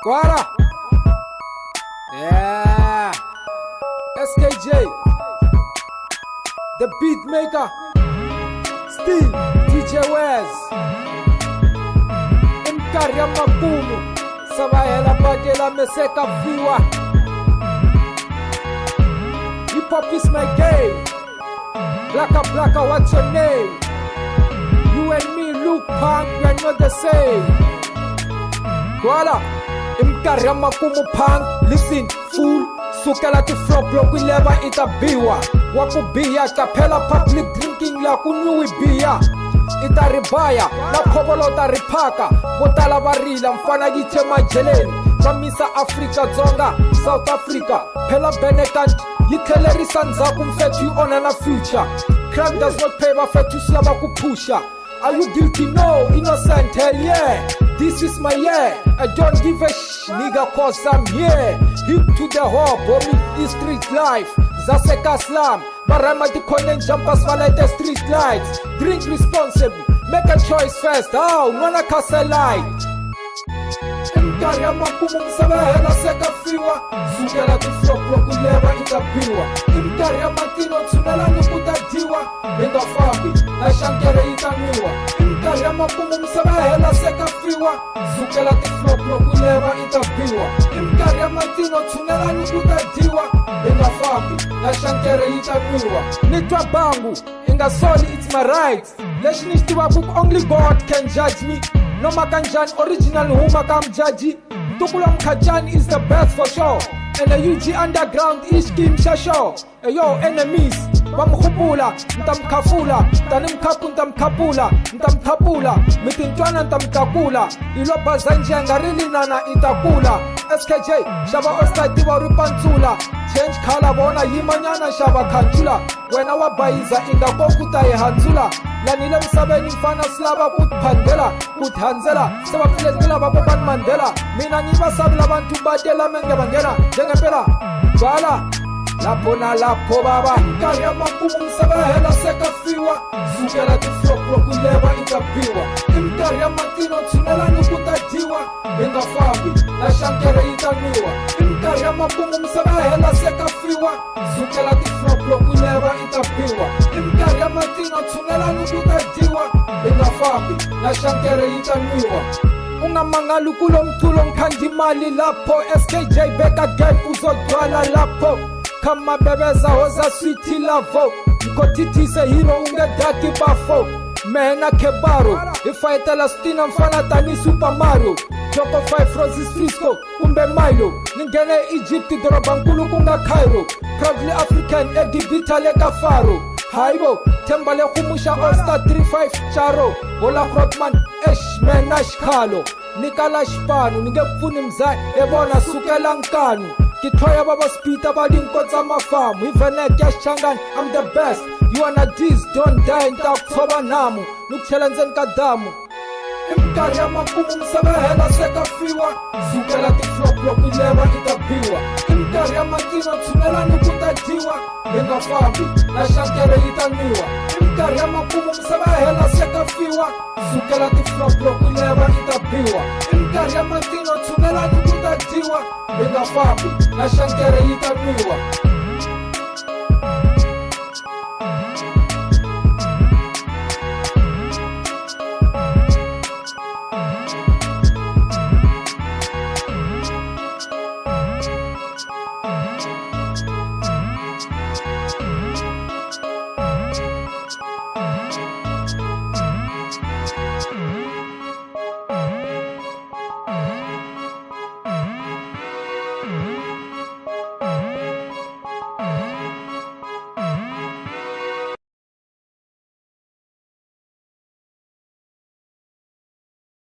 Guara. Yeah. SKJ. The beat maker. Still DJ Wes. Imkaria makumu. Sabahela bagela meseka fiwa. Hip hop is my game. Blacka, what's your name? You and me look punk, we're not the same. Guala, imkarya makumu punk. Listen, fool, sukela ti flop loku ileva itabiwa. Wakubiya, kapela public drinking la kunyuwi biya. Itaribaya, na khobolo taripaka. Botala barila, mfana gite majeleni. Kamisa Africa, Zonga, South Africa. Pela Benekant, yitelerisa nzaku mfethu on na future. Crime does not pay, bafethu slaba kupusha. Are you guilty? No. Innocent? Hell yeah. This is my year. I don't give a nigga cause I'm here. Hip to the hop, homie, this street life. Zaseka slam, barama di konen jumpers while the street lights. Drink responsibly, make a choice first. Oh, nwana kase light. Imkarya makumu msabehela seka fiwa. Sukela tu flop loku ileva itabiwa. Imkarya matino tsunela nukutadiwa. Benga fabi, na shankere itaniwa. Imkarya makumu msabehela seka fiwa. Sukela tu flop loku ileva itabiwa. Imkarya matino tsunela nukutadiwa. Benga fabi, na shankere itaniwa. Nitwa bangu, inga soli it's my right. Leshnishtiwa book only God can judge me. No makanjan original huma kam jaji. Tukulam Kajani is the best for sure. And the UG underground is Kim Shasho. Yo enemies, bamkhupula, ntamkhafula, tanimkhapu ntamkhapula, ntamkhapula, mitintwana ntamkakula, iloba zanjenga rilinana itakula. SKJ, shaba ostatiwa ripantsula, change color bona yimanyana shaba khanjula. Wena wabayiza ingakokuta ehanzula. Lanile msabeni mfana slaba kutphandela, kuthanzela, sebaphelezela baboban Mandela. Mina ngibasabela abantu badela menge bangena, njengempela. Bala, lapho na lapho baba. Imkarya makumu msabehela seka fiwa. Sukela ti flop loku ileva itabiwa. Imkarya matino tsunela nukutadiwa. Benga fabi, na shankere itaniwa. Imkarya makumu msabehela seka fiwa. Sukela ti flop loku ileva itabiwa. Imkarya matino tsunela nukutadiwa. Benga fabi, na shankere itaniwa. Ungamangali kulo mculo mkhandi mali lapho. SKJ back again uzodwala lapho. Kama bebeza hoza sweetie lavo. Mkotitise hero ungedaki bafo. Mehena kebaro, ifaitela stina mfana tani Super Mario. Joko 5 Roses Frisco, umbe Milo. Ningene Egypt doroba nkulu kunga Cairo. Proudly African, egibita leka faro. Haibo, tembale kumusha All Star 35 Charo. Ola Krotman, menash kalo. Nikala shpanu, ningefuni mzai, ebona sukela nkanu. Kithoya baba spita balinkotsa mafamu. Ivenek yashchangan, I'm the best. You wanna diss, don't die, ntakuthoba namu. Nukuthela nzeni kadamu. Imkarya makumu msabehela seka fiwa. Sukela ti flop loku ileva itabiwa. Imkarya matino tsunela nukutadiwa. Benga fabi, na shankere itaniwa. Imkarya makumu msabehela seka fiwa. Sukela ti flop loku ileva itabiwa. Imkarya matino tsunela nukutadiwa. Benga fabi, na shankere itaniwa.